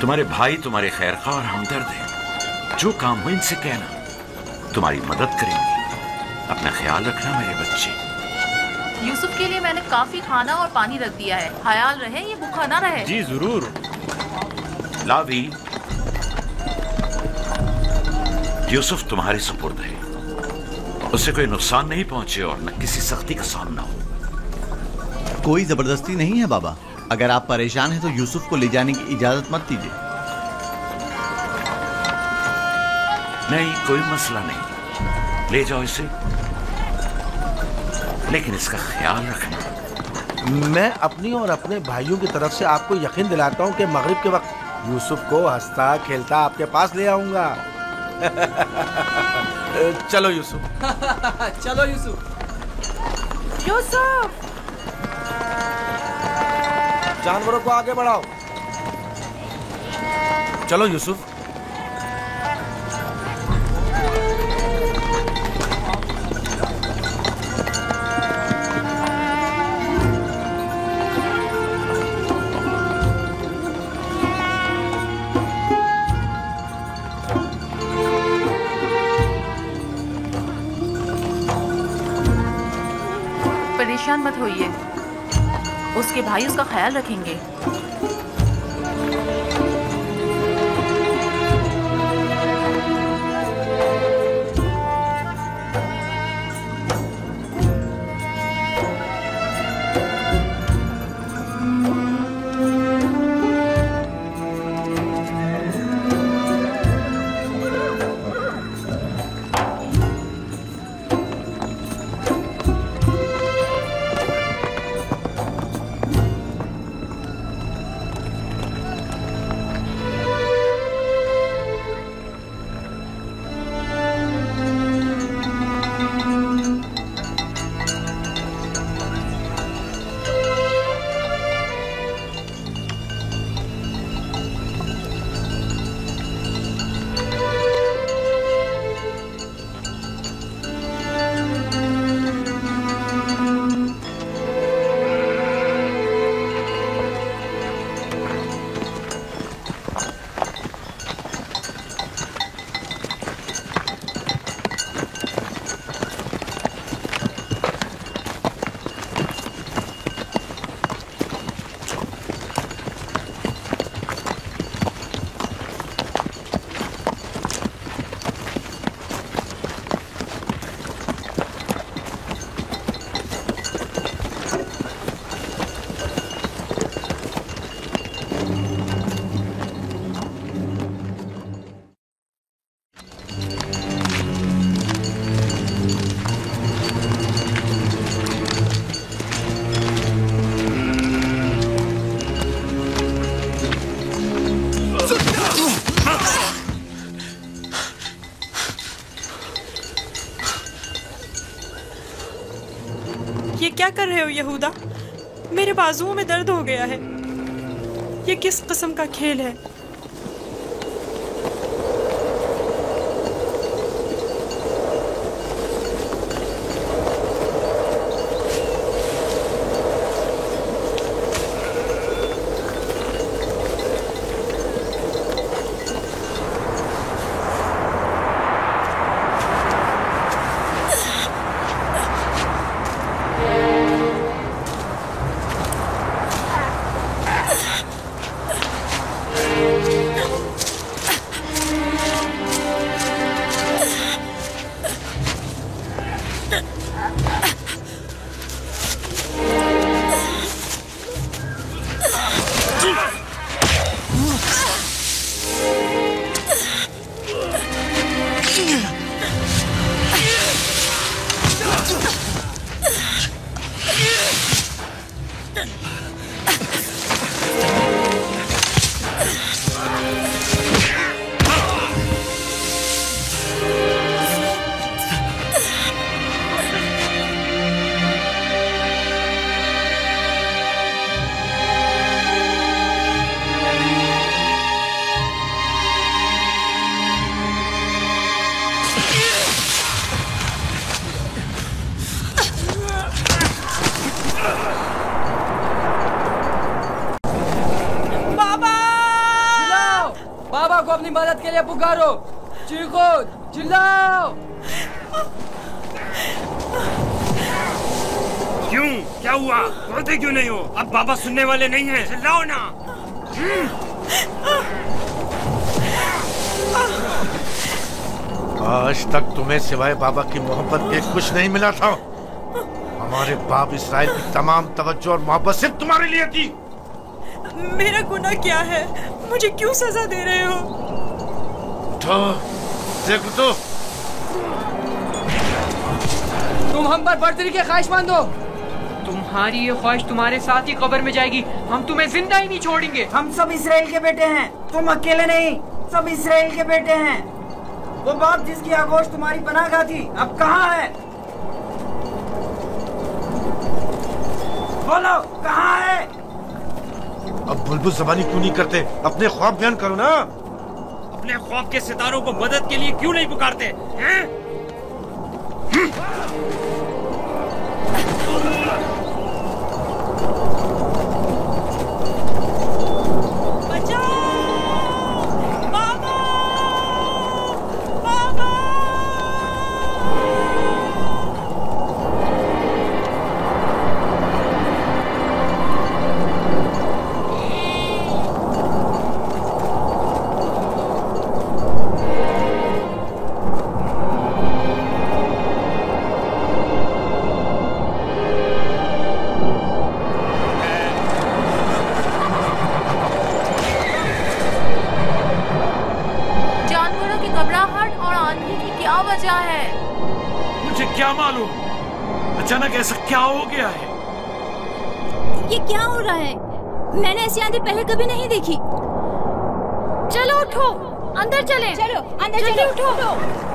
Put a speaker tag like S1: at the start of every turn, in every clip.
S1: तुम्हारे भाई तुम्हारे खैरखा और हमदर्द हैं। जो काम हो इनसे कहना, तुम्हारी मदद करेंगे। अपना ख्याल रखना मेरे बच्चे।
S2: यूसुफ के लिए मैंने काफी खाना और पानी रख दिया है, ख्याल रहे ये भूखा ना रहे।
S3: जी जरूर।
S1: लावी, यूसुफ तुम्हारे सुपुर्द है, उसे कोई नुकसान नहीं पहुंचे और न किसी सख्ती का सामना हो।
S4: कोई जबरदस्ती नहीं है बाबा। अगर आप परेशान हैं तो यूसुफ को ले जाने की इजाजत मत दीजिए।
S1: नहीं, कोई मसला नहीं, ले जाओ इसे, लेकिन इसका ख्याल रखना।
S5: मैं अपनी और अपने भाइयों की तरफ से आपको यकीन दिलाता हूँ कि मगरिब के वक्त यूसुफ को हंसता खेलता आपके पास ले आऊंगा। चलो यूसुफ।
S6: चलो यूसुफ।
S2: यूसुफ,
S5: जानवरों को आगे बढ़ाओ। चलो यूसुफ।
S2: परेशान मत होइए, उसके भाई उसका ख्याल रखेंगे।
S7: ये क्या कर रहे हो यहूदा? मेरे बाजुओं में दर्द हो गया है। ये किस किस्म का खेल है?
S6: अपनी मदद के लिए पुकारो, चीखो, चिल्लाओ।
S3: क्यों, क्या हुआ? बोलते क्यों नहीं हो? अब बाबा सुनने वाले नहीं हैं, चिल्लाओ ना।
S5: आज तक तुम्हें सिवाय बाबा की मोहब्बत के कुछ नहीं मिला था। हमारे बाप इसराइल की तमाम तवज्जो और मोहब्बत सिर्फ तुम्हारे लिए थी।
S7: मेरा गुनाह क्या है? मुझे क्यों सजा दे रहे हो?
S5: तो देखो तो,
S6: तुम हम पर बर्तरी के ख्वाहिशमंद हो।
S8: तुम्हारी ये ख्वाहिश तुम्हारे साथ ही कब्र में जाएगी। हम तुम्हें जिंदा ही नहीं छोड़ेंगे।
S9: हम सब इसराइल के बेटे हैं, तुम अकेले नहीं, सब इसराइल के बेटे हैं। वो बाप जिसकी आगोश तुम्हारी पनाहगाह थी, अब कहाँ है? बोलो, कहाँ है?
S5: अब बुलबुल ज़बानी क्यों नहीं करते? अपने ख्वाब बयान करो ना।
S3: अपने ख्वाब के सितारों को मदद के लिए क्यों नहीं पुकारते हैं?
S1: क्या मालूम, अचानक ऐसा क्या हो गया है?
S10: ये क्या हो रहा है? मैंने ऐसी आंधी पहले कभी नहीं देखी। चलो उठो, अंदर चलें। चलो अंदर चलो, उठो।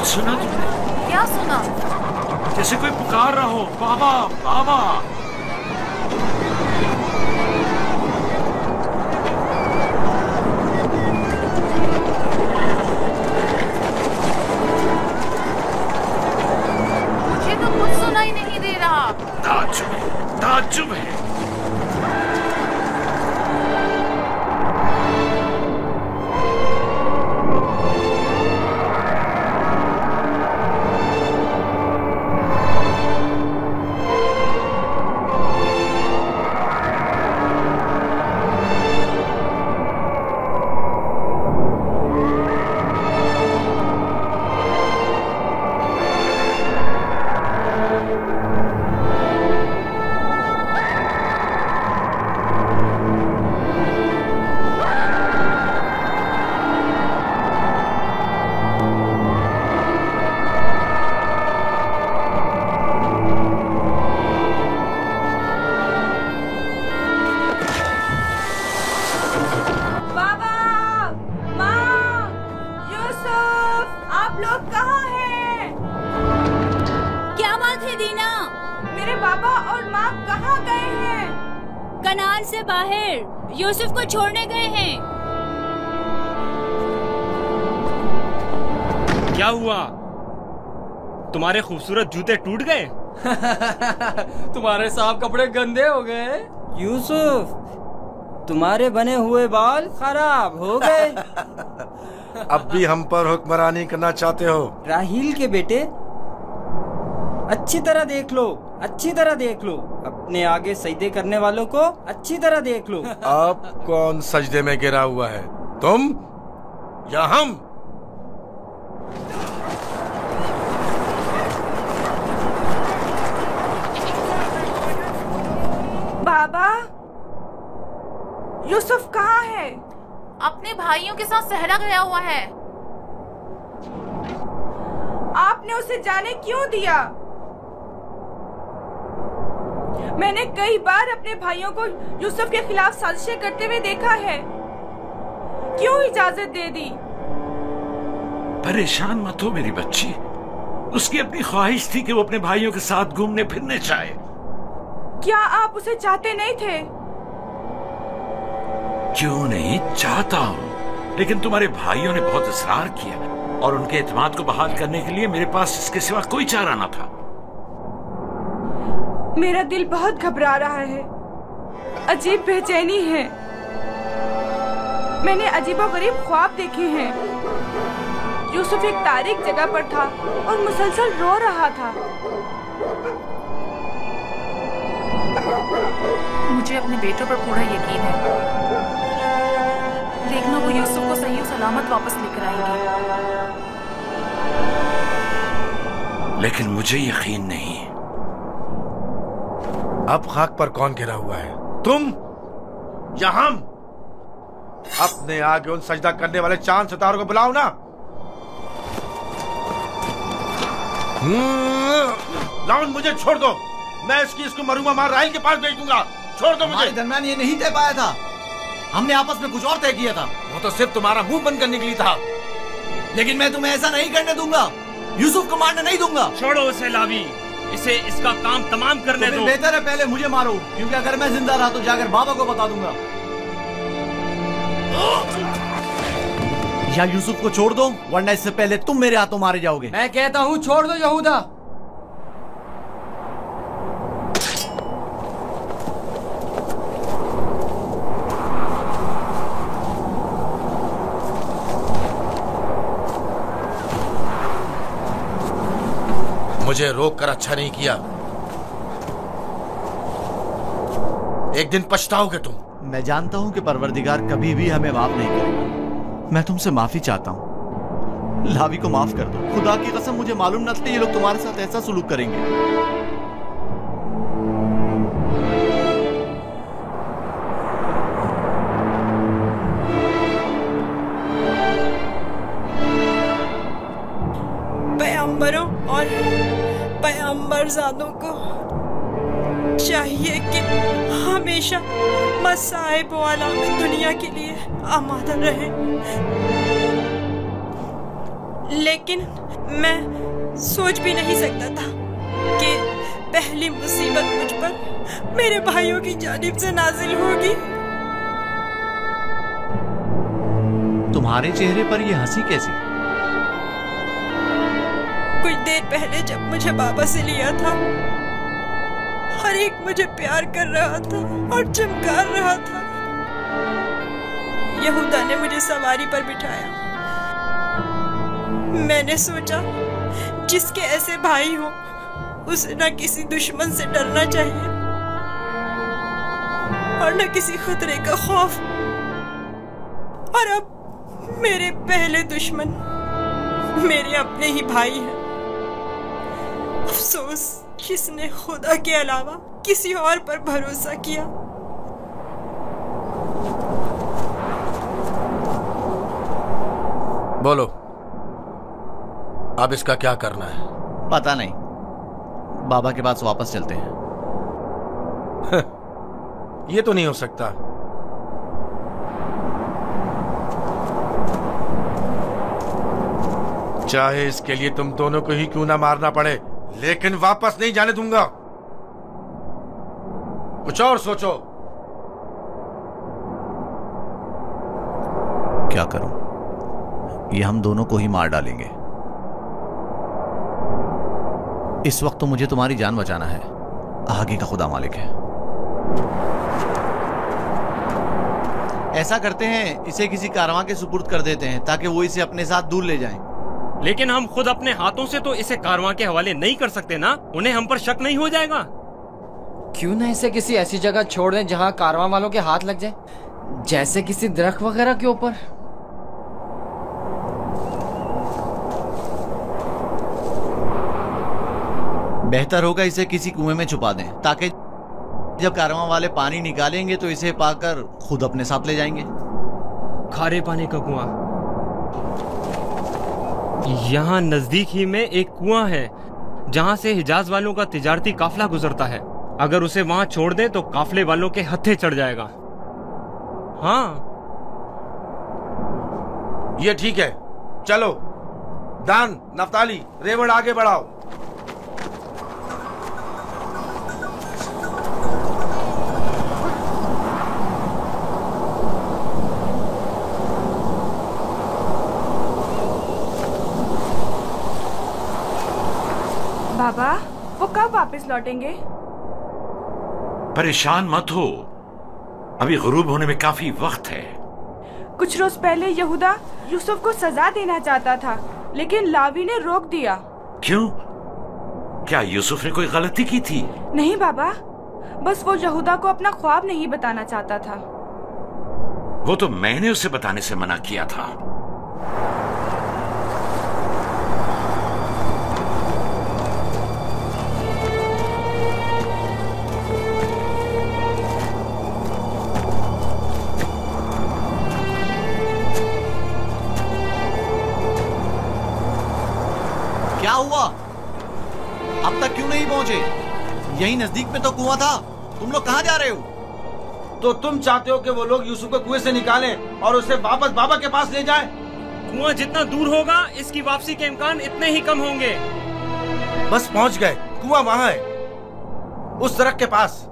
S1: सुना तुमने?
S2: क्या सुना?
S1: जैसे कोई पुकार रहा हो, बाबा बाबा।
S2: मुझे तो कुछ सुनाई नहीं दे रहा।
S1: ताज्जुब है।
S10: कनान से बाहर यूसुफ को छोड़ने गए हैं।
S3: क्या हुआ? तुम्हारे खूबसूरत जूते टूट गए?
S6: तुम्हारे साफ कपड़े गंदे हो गए। यूसुफ, तुम्हारे बने हुए बाल खराब हो गए।
S5: अब भी हम पर हुक्मरानी करना चाहते हो?
S6: राहील के बेटे, अच्छी तरह देख लो, अच्छी तरह देख लो। अपने आगे सजदे करने वालों को अच्छी तरह देख लो।
S5: अब कौन सजदे में गिरा हुआ है, तुम या हम?
S2: बाबा, यूसुफ कहाँ है? अपने भाइयों के साथ सहरा गया हुआ है। आपने उसे जाने क्यों दिया? मैंने कई बार अपने भाइयों को यूसुफ के खिलाफ साजिशें करते हुए देखा है। क्यों इजाजत दे दी?
S1: परेशान मत हो मेरी बच्ची। उसकी अपनी ख्वाहिश थी कि वो अपने भाइयों के साथ घूमने फिरने जाए।
S2: क्या आप उसे चाहते नहीं थे?
S1: क्यों नहीं चाहता हूं, लेकिन तुम्हारे भाइयों ने बहुत इसरार किया और उनके एतमाद को बहाल करने के लिए मेरे पास इसके सिवा कोई चारा न था।
S2: मेरा दिल बहुत घबरा रहा है, अजीब बेचैनी है। मैंने अजीबोगरीब ख्वाब देखे हैं। यूसुफ एक तारीक जगह पर था और मुसलसल रो रहा था।
S11: मुझे अपने बेटों पर पूरा यकीन है। देखना वो यूसुफ को सही और सलामत वापस लेकर आएंगे।
S1: लेकिन मुझे यकीन नहीं।
S5: अब खाक पर कौन गिरा हुआ है, तुम या हम? अपने आगे उन सजदा करने वाले चांद सितारों को बुलाओ ना। लाउन, मुझे छोड़ दो। मैं इसको मरूंगा मार राइल के पास भेज दूंगा। छोड़ दो मुझे।
S4: दरमियान ये नहीं तय पाया था, हमने आपस में कुछ और तय किया था।
S5: वो तो सिर्फ तुम्हारा मुंह बंद करने के लिए था।
S4: लेकिन मैं तुम्हें ऐसा नहीं करने दूंगा, यूसुफ को मारने नहीं दूंगा।
S3: छोड़ो उसे लावी, इसे इसका काम तमाम करने दो।
S4: बेहतर है पहले मुझे मारो, क्योंकि अगर मैं जिंदा रहा तो जाकर बाबा को बता दूंगा। या यूसुफ को छोड़ दो, वरना इससे पहले तुम मेरे हाथों मारे जाओगे।
S6: मैं कहता हूँ छोड़ दो यहूदा।
S5: मुझे रोक कर अच्छा नहीं किया। एक दिन पछताओगे तुम।
S4: मैं जानता हूं कि परवरदिगार कभी भी हमें माफ नहीं करेगा। मैं तुमसे माफी चाहता हूं, लावी को माफ कर दो। खुदा की कसम मुझे मालूम न था ये लोग तुम्हारे साथ ऐसा सुलूक करेंगे।
S7: पैगंबरों और पैगंबरजादों को चाहिए कि हमेशा मसाइब वाला में दुनिया के लिए आमादा रहे। लेकिन मैं सोच भी नहीं सकता था कि पहली मुसीबत मुझ पर मेरे भाइयों की जानिब से नाजिल होगी।
S4: तुम्हारे चेहरे पर यह हंसी कैसी?
S7: कुछ देर पहले जब मुझे बाबा से लिया था, हर एक मुझे प्यार कर रहा था और चमकार रहा था। यहूदा ने मुझे सवारी पर बिठाया। मैंने सोचा जिसके ऐसे भाई हो उसे न किसी दुश्मन से डरना चाहिए और न किसी खतरे का खौफ। और अब मेरे पहले दुश्मन मेरे अपने ही भाई हैं। अफसोस किसने खुदा के अलावा किसी और पर भरोसा किया।
S5: बोलो, अब इसका क्या करना है?
S4: पता नहीं, बाबा के पास वापस चलते हैं।
S5: ये तो नहीं हो सकता। चाहे इसके लिए तुम दोनों को ही क्यों ना मारना पड़े, लेकिन वापस नहीं जाने दूंगा। कुछ और सोचो।
S4: क्या करूं? ये हम दोनों को ही मार डालेंगे। इस वक्त तो मुझे तुम्हारी जान बचाना है, आगे का खुदा मालिक है। ऐसा करते हैं, इसे किसी कारवां के सुपुर्द कर देते हैं ताकि वो इसे अपने साथ दूर ले जाएं।
S3: लेकिन हम खुद अपने हाथों से तो इसे कारवां के हवाले नहीं कर सकते ना। उन्हें हम पर शक नहीं हो जाएगा?
S6: क्यों ना इसे किसी ऐसी जगह छोड़ दें जहां कारवां वालों के हाथ लग जाए, जैसे किसी दरख्त वगैरह के ऊपर।
S4: बेहतर होगा इसे किसी कुएं में छुपा दें, ताकि जब कारवां वाले पानी निकालेंगे तो इसे पाकर खुद अपने साथ ले जाएंगे।
S3: खारे पानी का कुआं? यहाँ नजदीक ही में एक कुआं है जहाँ से हिजाज वालों का तिजारती काफिला गुजरता है। अगर उसे वहाँ छोड़ दें तो काफिले वालों के हत्थे चढ़ जाएगा। हाँ,
S5: ये ठीक है। चलो दान, नफ्ताली, रेवड़ आगे बढ़ाओ।
S2: बाबा, वो कब वापस लौटेंगे?
S1: परेशान मत हो, अभी गुरूब होने में काफी वक्त है।
S2: कुछ रोज पहले यहूदा यूसुफ को सजा देना चाहता था, लेकिन लावी ने रोक दिया।
S1: क्यों? क्या यूसुफ ने कोई गलती की थी?
S2: नहीं बाबा, बस वो यहूदा को अपना ख्वाब नहीं बताना चाहता था।
S1: वो तो मैंने उसे बताने से मना किया था।
S4: क्या हुआ? अब तक क्यों नहीं पहुंचे? यही नजदीक में तो कुआं था। तुम लोग कहाँ जा रहे हो?
S5: तो तुम चाहते हो कि वो लोग यूसुफ को कुएं से निकालें और उसे वापस बाबा के पास ले जाएं?
S3: कुआं जितना दूर होगा, इसकी वापसी के इम्कान इतने ही कम होंगे।
S5: बस पहुंच गए, कुआं वहां है, उस सड़क के पास।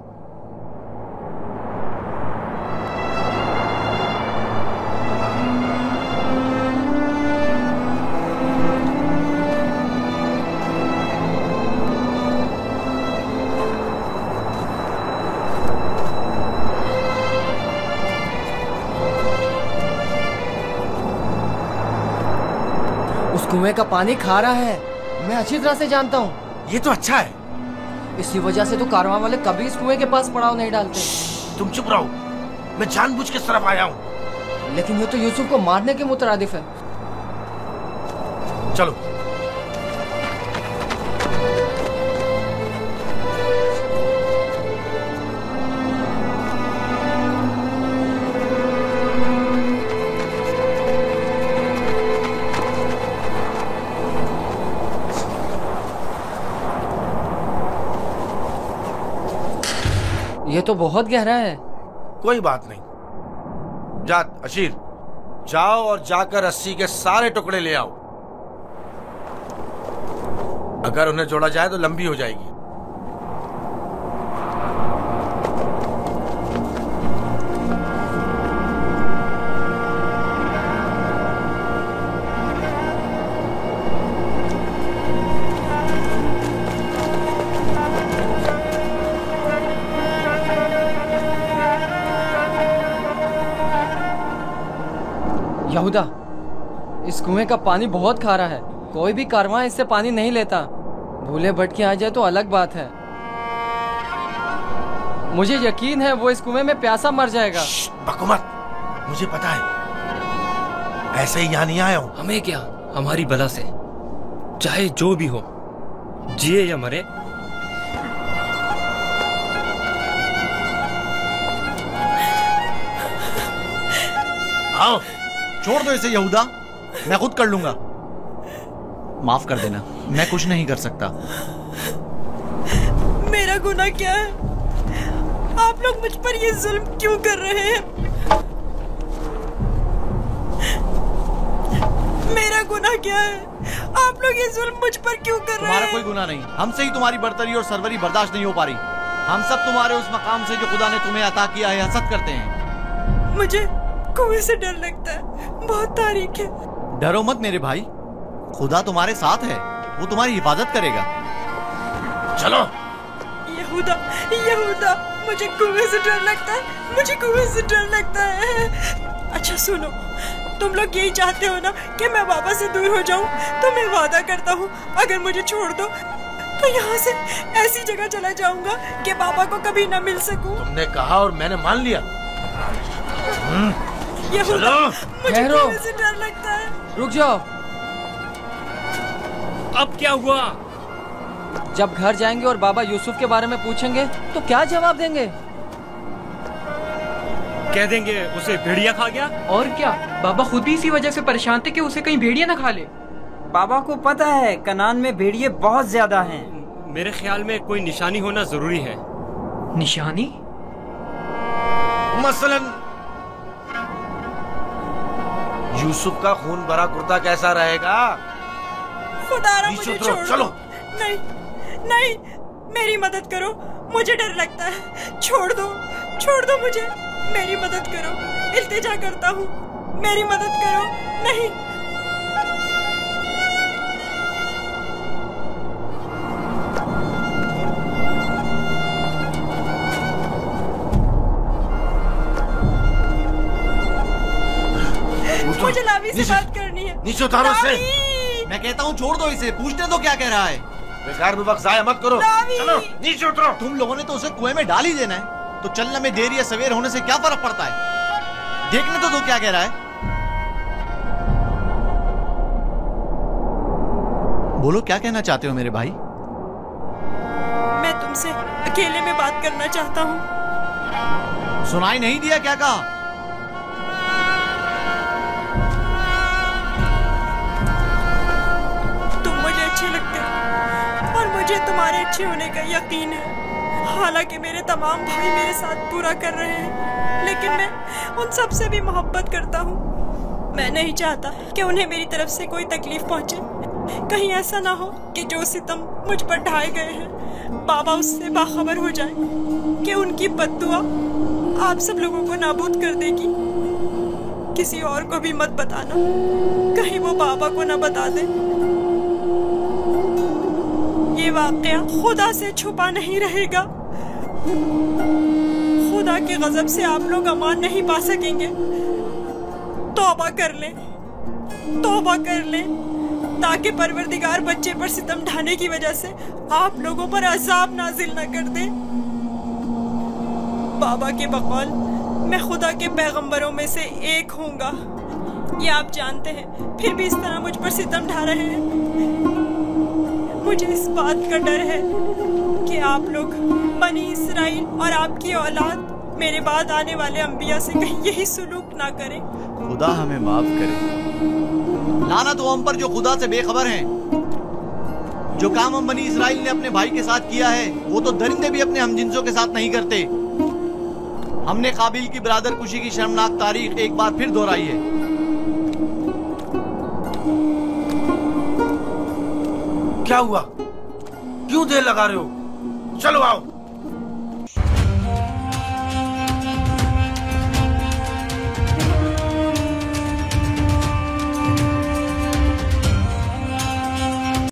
S12: कुएं का पानी खारा है, मैं अच्छी तरह से जानता हूँ।
S5: ये तो अच्छा है।
S12: इसी वजह से तो कारवां वाले कभी इस कुएं के पास पड़ाव नहीं डालते।
S5: तुम चुप रहो, मैं जानबूझ के इस तरफ आया हूँ।
S12: लेकिन ये तो यूसुफ को मारने के मुतरादिफ है।
S5: चलो।
S12: ये तो बहुत गहरा है।
S5: कोई बात नहीं, जा अशीर, जाओ और जाकर रस्सी के सारे टुकड़े ले आओ। अगर उन्हें जोड़ा जाए तो लंबी हो जाएगी।
S12: यहूदा, इस कुएं का पानी बहुत खारा है, कोई भी कारवां इससे पानी नहीं लेता। भूले भटके आ जाए तो अलग बात है। मुझे यकीन है वो इस कुएं में प्यासा मर जाएगा।
S5: बको मत, मुझे पता है, ऐसे ही यहाँ नहीं आया हूँ।
S3: हमें क्या, हमारी बला से चाहे जो भी हो, जिए या मरे,
S4: आओ। छोड़ दो इसे यहूदा, मैं खुद कर लूंगा। माफ कर देना, मैं कुछ नहीं कर सकता।
S7: मेरा गुनाह क्या है? आप लोग मुझ पर ये जुल्म क्यों कर रहे हैं? मेरा गुनाह क्या है? आप लोग ये जुल्म मुझ पर क्यों कर रहे हैं?
S4: तुम्हारा कोई गुनाह नहीं, हमसे ही तुम्हारी बर्तरी और सरवरी बर्दाश्त नहीं हो पा रही। हम सब तुम्हारे उस मकाम से जो खुदा ने तुम्हें अता किया है हसद करते हैं।
S7: मुझे कुएं से डर लगता है, बहुत तारीख है।
S4: डरो मत मेरे भाई, खुदा तुम्हारे साथ है, वो तुम्हारी हिफाजत करेगा।
S5: चलो।
S7: यहूदा, यहूदा, मुझे कुएं से डर लगता है, मुझे कुएं से डर लगता है। अच्छा सुनो, तुम लोग यही चाहते हो ना कि मैं बाबा से दूर हो जाऊं? तो मैं वादा करता हूँ, अगर मुझे छोड़ दो तो यहाँ से ऐसी जगह चला जाऊंगा कि बाबा को कभी ना मिल सकूं।
S5: तुमने कहा और मैंने मान लिया।
S7: यहूदा, मुझे कुएं से डर लगता है।
S12: रुक जाओ।
S3: अब क्या हुआ?
S12: जब घर जाएंगे और बाबा यूसुफ के बारे में पूछेंगे तो क्या जवाब देंगे?
S3: कह देंगे उसे भेड़िया खा गया।
S8: और क्या, बाबा खुद भी इसी वजह से परेशान थे कि उसे कहीं भेड़िया ना खा ले।
S6: बाबा को पता है कनान में भेड़िए बहुत ज्यादा हैं।
S3: मेरे ख्याल में कोई निशानी होना जरूरी है।
S8: निशानी?
S5: मसलन यूसुफ का खून भरा कुर्ता कैसा रहेगा?
S7: खुदारा मुझे छोड़ दो।
S5: चलो।
S7: नहीं, नहीं, मेरी मदद करो, मुझे डर लगता है। छोड़ दो मुझे, मेरी मदद करो, इल्तिजा करता हूँ, मेरी मदद करो। नहीं। से बात करनी है।
S5: नीचे उतारो इसे।
S4: मैं कहता हूँ छोड़ दो इसे, पूछने दो क्या कह रहा है।
S5: बेकार में वक्त जाया मत करो, चलो नीचे उतरो।
S4: तुम लोगों ने तो उसे कुएं में डाल ही देना है, तो चलने में देर या सवेर होने से क्या फर्क पड़ता है। देखने तो दो क्या कह रहा है। बोलो क्या कहना चाहते हो मेरे भाई।
S7: मैं तुमसे अकेले में बात करना चाहता हूँ।
S4: सुनाई नहीं दिया क्या कहा?
S7: तुम मुझे अच्छे लगते हो और मुझे तुम्हारे अच्छे होने का यकीन है। हालांकि मेरे तमाम भाई मेरे साथ पूरा कर रहे हैं, लेकिन मैं उन सब से भी मोहब्बत करता हूँ। मैं नहीं चाहता कि उन्हें मेरी तरफ से कोई तकलीफ पहुँचे। कहीं ऐसा ना हो कि जो सितम मुझ पर ढाए गए हैं बाबा उससे बाखबर हो जाए कि उनकी बद्दुआ आप सब लोगों को नाबूद कर देगी। किसी और को भी मत बताना, कहीं वो बाबा को ना बता दे। ये वाकया खुदा से छुपा नहीं रहेगा। खुदा के गजब से आप लोग अमान नहीं पा सकेंगे। तौबा कर लें, तौबा कर लें, ताकि परवरदिगार बच्चे पर सितम ढाने की वजह से आप लोगों पर अजाब नाजिल न कर दे। बाबा के बकौल मैं खुदा के पैगंबरों में से एक होऊंगा, ये आप जानते हैं, फिर भी इस तरह मुझ पर सितम ढा रहे हैं। मुझे इस बात का डर है कि आप लोग बनी इसराइल और आपकी औलाद मेरे बाद आने वाले अंबिया से कहीं यही सुलूक ना करें।
S4: खुदा हमें माफ करे। लानत हो हम पर जो खुदा से बेखबर हैं। जो काम हम बनी इसराइल ने अपने भाई के साथ किया है वो तो दरिंदे भी अपने हमजिंसों के साथ नहीं करते। हमने काबिल की बरादर कुशी की शर्मनाक तारीख एक बार फिर दोहराई है।
S5: क्या हुआ? क्यों देर लगा रहे हो? चलो आओ।